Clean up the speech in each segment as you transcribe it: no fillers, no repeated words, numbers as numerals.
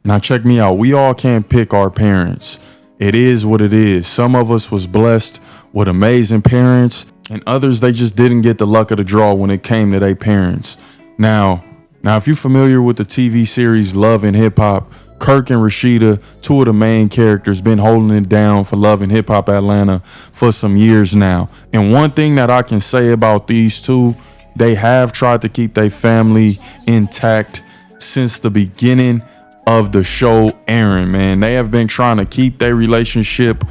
Now check me out. We all can't pick our parents. It is what it is. Some of us was blessed with amazing parents, and others, they just didn't get the luck of the draw when it came to their parents. Now, if you're familiar with the TV series Love and Hip Hop, Kirk and Rasheeda, two of the main characters, been holding it down for Love and Hip Hop Atlanta for some years now. And one thing that I can say about these two, they have tried to keep their family intact since the beginning of the show airing, man. They have been trying to keep their relationship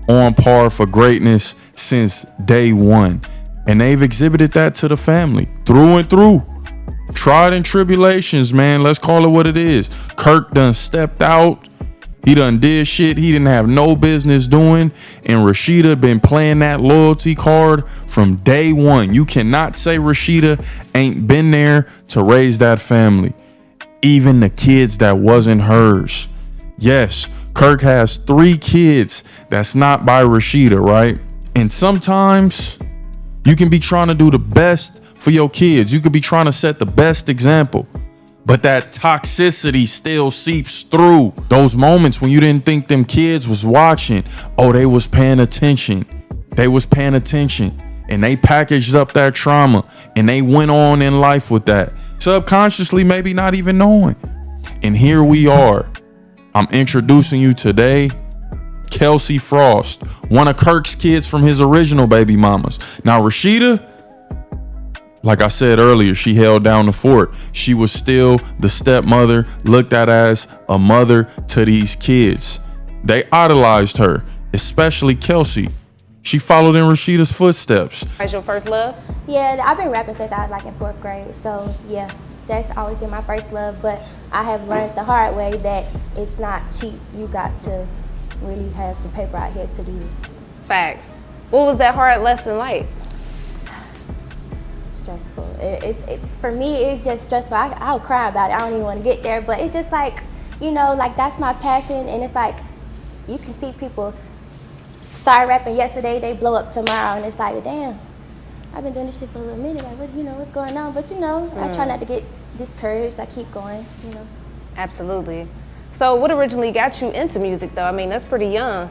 on par for greatness since day one. And they've exhibited that to the family through and through. Tried in tribulations, man. Let's call it what it is. Kirk done stepped out. He done did shit he didn't have no business doing. And Rasheeda been playing that loyalty card from day one. You cannot say Rasheeda ain't been there to raise that family. Even the kids that wasn't hers. Yes, Kirk has 3 kids that's not by Rasheeda, right? And sometimes you can be trying to do the best for your kids. You could be trying to set the best example, but that toxicity still seeps through. Those moments when you didn't think them kids was watching, oh, they was paying attention. They was paying attention, and they packaged up that trauma, and they went on in life with that. Subconsciously, maybe not even knowing. And here we are. I'm introducing you today, Kelsey Frost, one of Kirk's kids from his original baby mamas. Now, Rasheeda, like I said earlier, she held down the fort. She was still the stepmother, looked at as a mother to these kids. They idolized her, especially Kelsey. She followed in Rasheeda's footsteps. What's your first love? Yeah, I've been rapping since I was like in 4th grade. So yeah, that's always been my first love. But I have learned the hard way that it's not cheap. You got to really have some paper out here to do this. Facts. What was that hard lesson like? Stressful. It's for me, it's just stressful. I'll cry about it. I don't even want to get there, but it's just like, you know, like that's my passion, and it's like you can see people started rapping yesterday, they blow up tomorrow, and it's like, damn, I've been doing this shit for a little minute. Like, what, you know, what's going on? But you know, I try not to get discouraged. I keep going, you know. Absolutely. So, what originally got you into music, though? I mean, that's pretty young.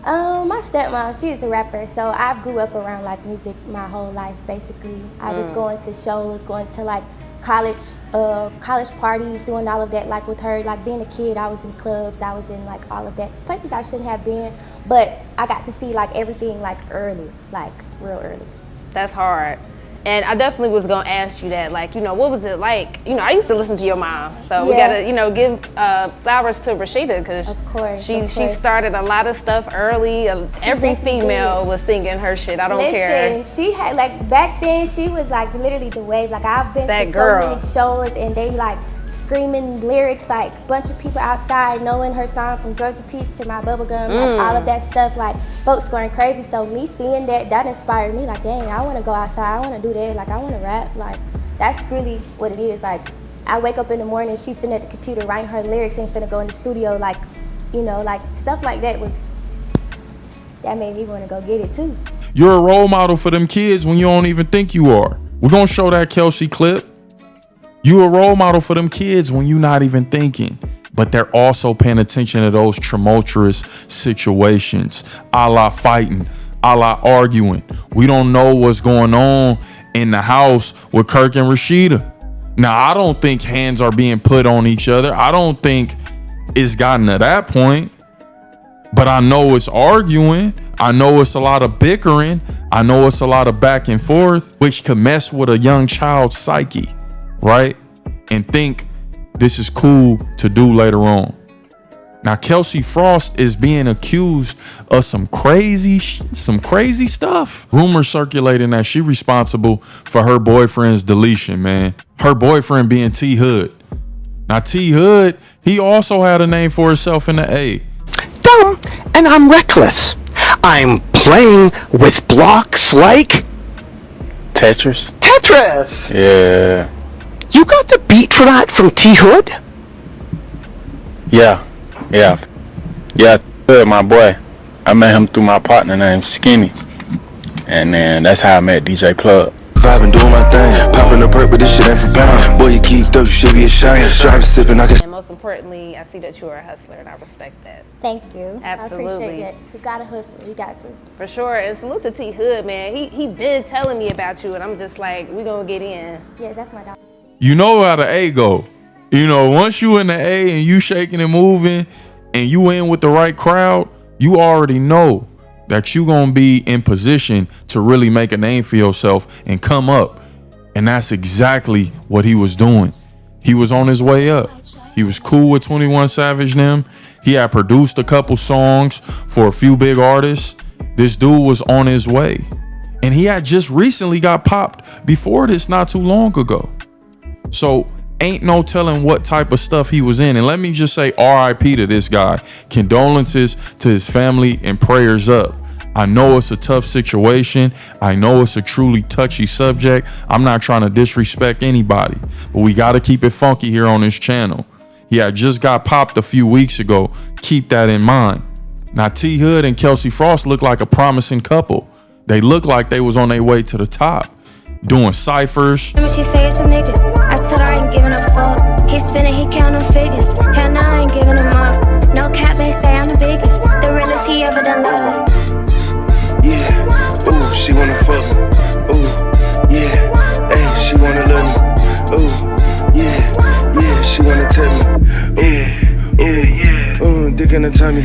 My stepmom, she is a rapper, so I grew up around like music my whole life, basically. I was going to shows, going to like college parties, doing all of that, like with her. Like being a kid, I was in clubs, I was in like all of that places I shouldn't have been, but I got to see like everything like early, like real early. That's hard. And I definitely was gonna ask you that, like, you know, what was it like? You know, I used to listen to your mom, so we gotta, you know, give flowers to Rasheeda, because she started a lot of stuff early. Every female was singing her shit. I don't care. She had like back then she was like literally the wave. Like I've been to so many shows and they like screaming lyrics, like a bunch of people outside knowing her song from Georgia Peach to My Bubblegum, like all of that stuff, like folks going crazy. So me seeing that inspired me, like dang, I want to go outside, I want to do that, like I want to rap. Like that's really what it is. Like I wake up in the morning, she's sitting at the computer writing her lyrics and finna go in the studio, like, you know, like stuff like that made me want to go get it too. You're a role model for them kids when you don't even think you are. We're gonna show that Kelsey clip. You a role model for them kids when you're not even thinking, but they're also paying attention to those tumultuous situations, a la fighting, a la arguing. We don't know what's going on in the house with Kirk and Rasheeda. Now, I don't think hands are being put on each other. I don't think it's gotten to that point, but I know it's arguing. I know it's a lot of bickering. I know it's a lot of back and forth, which could mess with a young child's psyche, right? And think this is cool to do later on. Now, Kelsey Frost is being accused of some crazy stuff. Rumors circulating that she responsible for her boyfriend's deletion, man. Her boyfriend being T Hood. Now, T Hood, he also had a name for himself in the A. Dumb, and I'm reckless. I'm playing with blocks like Tetris. Yeah. You got the beat for that from T Hood? Yeah, my boy. I met him through my partner named Skinny, and then that's how I met DJ Plug. Vibing, doing my thing, popping in the perk, but this shit ain't for pound. Boy, you geeked up, you should be ashamed. Drive sipping, I can. And most importantly, I see that you are a hustler, and I respect that. Thank you. Absolutely. I appreciate it. You gotta hustle. You got to. For sure. And salute to T Hood, man. He been telling me about you, and I'm just like, we gonna get in. Yeah, that's my dog. You know how the A go. You know, once you in the A and you shaking and moving and you in with the right crowd, you already know that you gonna be in position to really make a name for yourself and come up. And that's exactly what he was doing. He was on his way up. He was cool with 21 Savage and them. He had produced a couple songs for a few big artists. This dude was on his way. And he had just recently got popped before this, not too long ago. So ain't no telling what type of stuff he was in. And let me just say RIP to this guy. Condolences to his family and prayers up. I know it's a tough situation. I know it's a truly touchy subject. I'm not trying to disrespect anybody, but we got to keep it funky here on this channel. He had just got popped a few weeks ago. Keep that in mind. Now, T Hood and Kelsey Frost look like a promising couple. They look like they was on their way to the top, doing ciphers. She say it's a nigga. I told her I ain't giving a fuck. He spinning, he counting figures. Hell no, I ain't giving him up. No cap, they say I'm the biggest. The realest he ever done love. Yeah, ooh, she wanna fuck me. Ooh, yeah, hey, she wanna love me. Ooh, yeah, she wanna tell me. Ooh, dick in the tummy.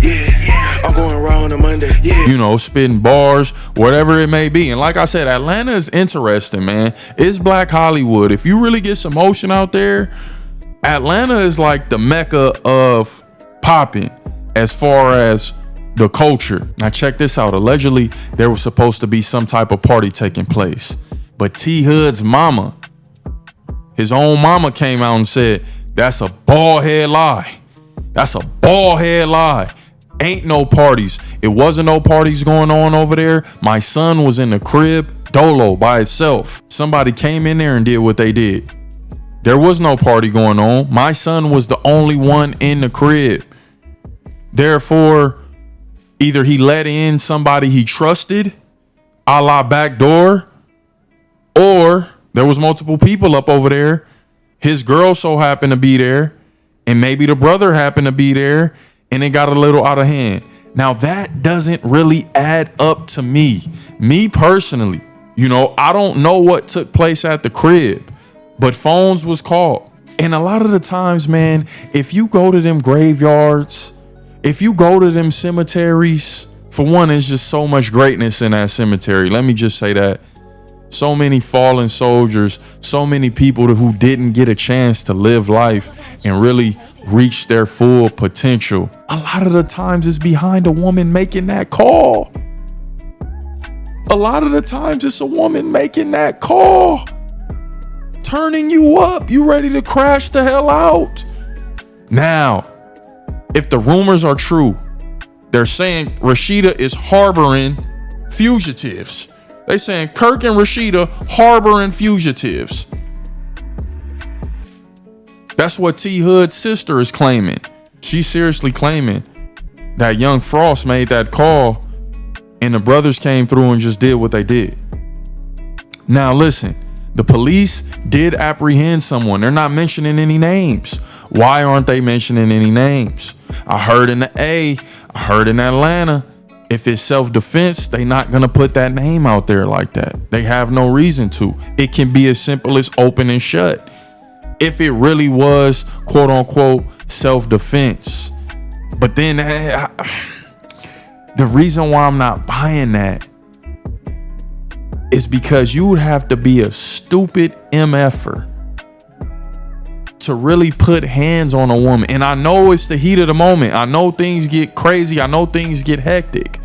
Yeah. I'm going raw on a Monday. Yeah. You know, spitting bars, whatever it may be. And like I said, Atlanta is interesting, man. It's Black Hollywood. If you really get some motion out there, Atlanta is like the mecca of popping as far as the culture. Now check this out. Allegedly, there was supposed to be some type of party taking place. But T Hood's mama, his own mama, came out and said, that's a bald head lie. That's a bald head lie. Ain't no parties. It wasn't no parties going on over there. My son was in the crib, dolo, by itself. Somebody came in there and did what they did. There was no party going on. My son was the only one in the crib. Therefore, either he let in somebody he trusted, a la backdoor, or there was multiple people up over there. His girl so happened to be there, and maybe the brother happened to be there, and it got a little out of hand. Now that doesn't really add up to me. Me personally, you know, I don't know what took place at the crib, but phones was called. And a lot of the times, man, if you go to them graveyards, if you go to them cemeteries, for one, there's just so much greatness in that cemetery. Let me just say that. So many fallen soldiers, so many people who didn't get a chance to live life and really reach their full potential. A lot of the times it's behind a woman making that call. A lot of the times it's a woman making that call, turning you up. You ready to crash the hell out. Now, if the rumors are true, they're saying Rasheeda is harboring fugitives. They saying Kirk and Rasheeda harboring fugitives. That's what T Hood's sister is claiming. She's seriously claiming that young Frost made that call and the brothers came through and just did what they did. Now listen, the police did apprehend someone. They're not mentioning any names. Why aren't they mentioning any names? I heard in the A, I heard in Atlanta, if it's self-defense, they not gonna put that name out there like that. They have no reason to. It can be as simple as open and shut. If it really was quote unquote self-defense. But then the reason why I'm not buying that is because you would have to be a stupid MFer to really put hands on a woman. And I know it's the heat of the moment. I know things get crazy. I know things get hectic.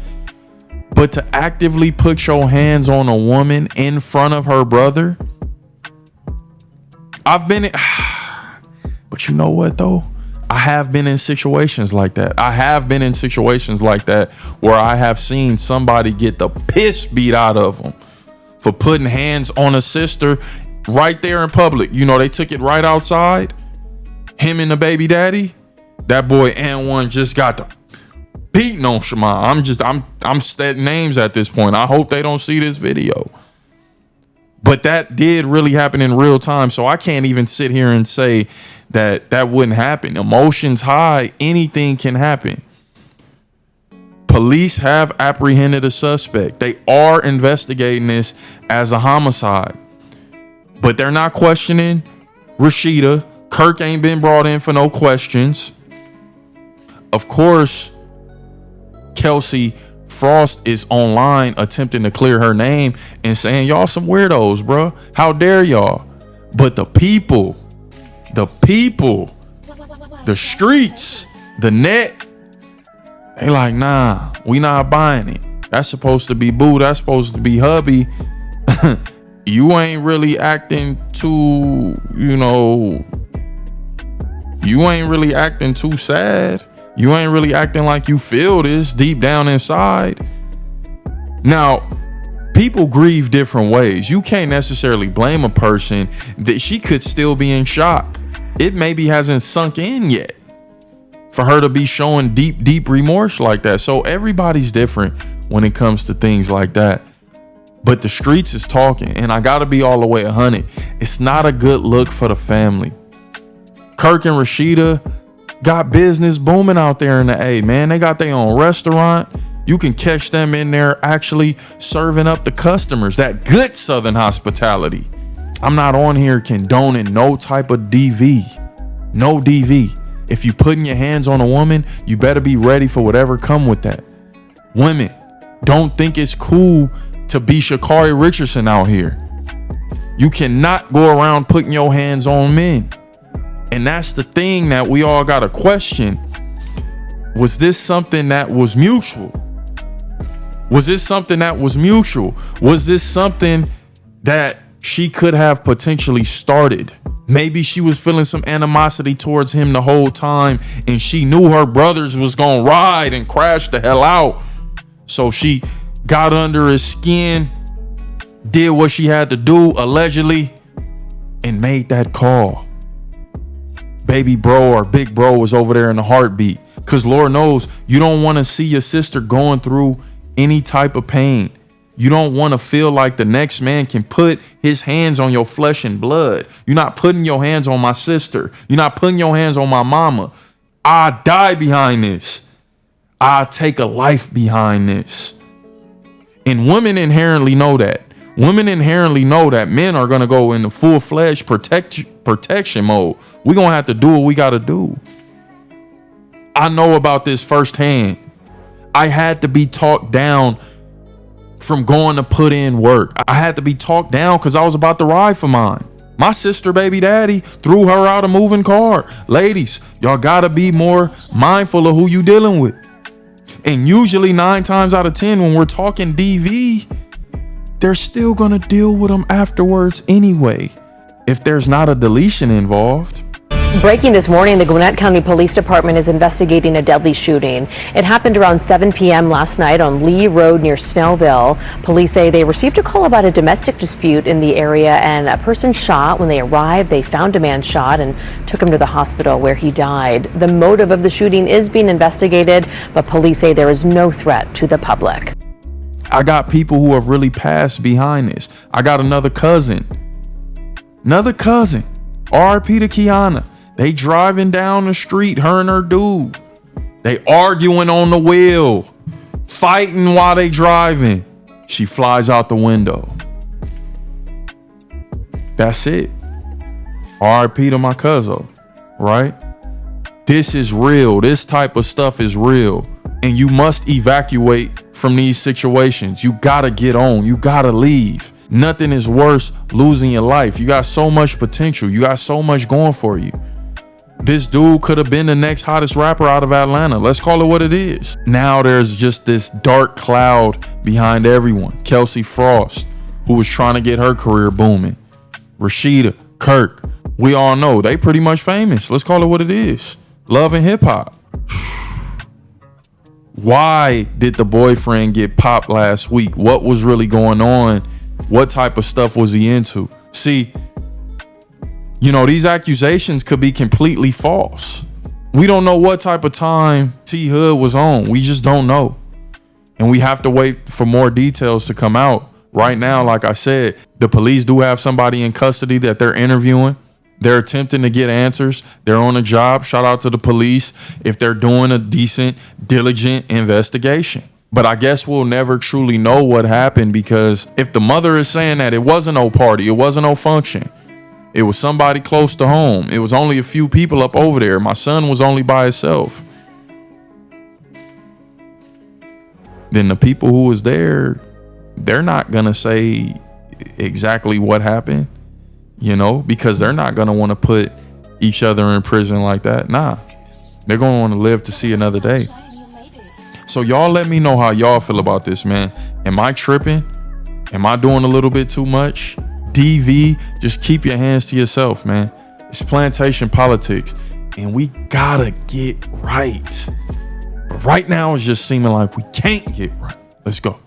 But to actively put your hands on a woman in front of her brother, I've been in, but you know what though? I have been in situations like that. I have been in situations like that where I have seen somebody get the piss beat out of them for putting hands on a sister right there in public. You know, they took it right outside. Him and the baby daddy. That boy N1 just got the beating on Shema. I'm setting names at this point. I hope they don't see this video. But that did really happen in real time. So I can't even sit here and say that that wouldn't happen. Emotions high, anything can happen. Police have apprehended a suspect. They are investigating this as a homicide. But they're not questioning Rasheeda. Kirk ain't been brought in for no questions. Of course, Kelsey Frost is online attempting to clear her name and saying, y'all some weirdos, bro. How dare y'all? But the people, the streets, the net, they like, nah, we not buying it. That's supposed to be boo. That's supposed to be hubby. You ain't really acting too, you ain't really acting too sad. You ain't really acting like you feel this deep down inside. Now, people grieve different ways. You can't necessarily blame a person that she could still be in shock. It maybe hasn't sunk in yet for her to be showing deep remorse like that. So everybody's different when it comes to things like that. But the streets is talking, and I gotta be all the way 100. It's not a good look for the family. Kirk and Rasheeda got business booming out there in the A, man. They got their own restaurant. You can catch them in there actually serving up the customers. That good Southern hospitality. I'm not on here condoning no type of DV. No DV. If you putting your hands on a woman, you better be ready for whatever come with that. Women, don't think it's cool to be Sha'Carri Richardson out here. You cannot go around putting your hands on men. And that's the thing that we all got to question. Was this something that was mutual? Was this something that was mutual? Was this something that she could have potentially started? Maybe she was feeling some animosity towards him the whole time, and she knew her brothers was going to ride and crash the hell out. So she got under his skin, did what she had to do, allegedly, and made that call. Baby bro or big bro was over there in a heartbeat. Because Lord knows you don't want to see your sister going through any type of pain. You don't want to feel like the next man can put his hands on your flesh and blood. You're not putting your hands on my sister. You're not putting your hands on my mama. I die behind this. I take a life behind this. And women inherently know that. Women inherently know that men are going to go into full-fledged protection mode. We're going to have to do what we got to do. I know about this firsthand. I had to be talked down from going to put in work. I had to be talked down because I was about to ride for mine. My sister baby daddy threw her out a moving car. Ladies, y'all got to be more mindful of who you dealing with. And usually 9 times out of 10, when we're talking DV, they're still going to deal with them afterwards anyway, if there's not a deletion involved. Breaking this morning, the Gwinnett County Police Department is investigating a deadly shooting. It happened around 7 p.m. last night on Lee Road near Snellville. Police say they received a call about a domestic dispute in the area and a person shot. When they arrived, they found a man shot and took him to the hospital where he died. The motive of the shooting is being investigated, but police say there is no threat to the public. I got people who have really passed behind this. I got another cousin, RP to Kiana. They driving down the street, her and her dude. They arguing on the wheel, fighting while they driving. She flies out the window. That's it. RP to my cousin, right? This is real. This type of stuff is real. And you must evacuate from these situations. You gotta get on. You gotta leave. Nothing is worse losing your life. You got so much potential. You got so much going for you. This dude could have been the next hottest rapper out of Atlanta. Let's call it what it is. Now there's just this dark cloud behind everyone. Kelsey Frost, who was trying to get her career booming. Rasheeda, Kirk, we all know they pretty much famous. Let's call it what it is. Love and HipHop. Why did the boyfriend get popped last week? What was really going on? What type of stuff was he into? See, these accusations could be completely false. We don't know what type of time T Hood was on. We just don't know. And we have to wait for more details to come out. Right now, like I said, the police do have somebody in custody that they're interviewing. They're attempting to get answers. They're on a job. Shout out to the police if they're doing a decent, diligent investigation. But I guess we'll never truly know what happened, because if the mother is saying that it wasn't no party, it wasn't no function, it was somebody close to home, it was only a few people up over there, my son was only by himself, then the people who was there, they're not gonna say exactly what happened, you know, because they're not gonna want to put each other in prison like that. Nah, they're gonna want to live to see another day. So y'all let me know how y'all feel about this, man. Am I tripping? Am I doing a little bit too much? DV, just keep your hands to yourself, man. It's plantation politics, and we gotta get right. But right now, it's just seeming like we can't get right. Let's go.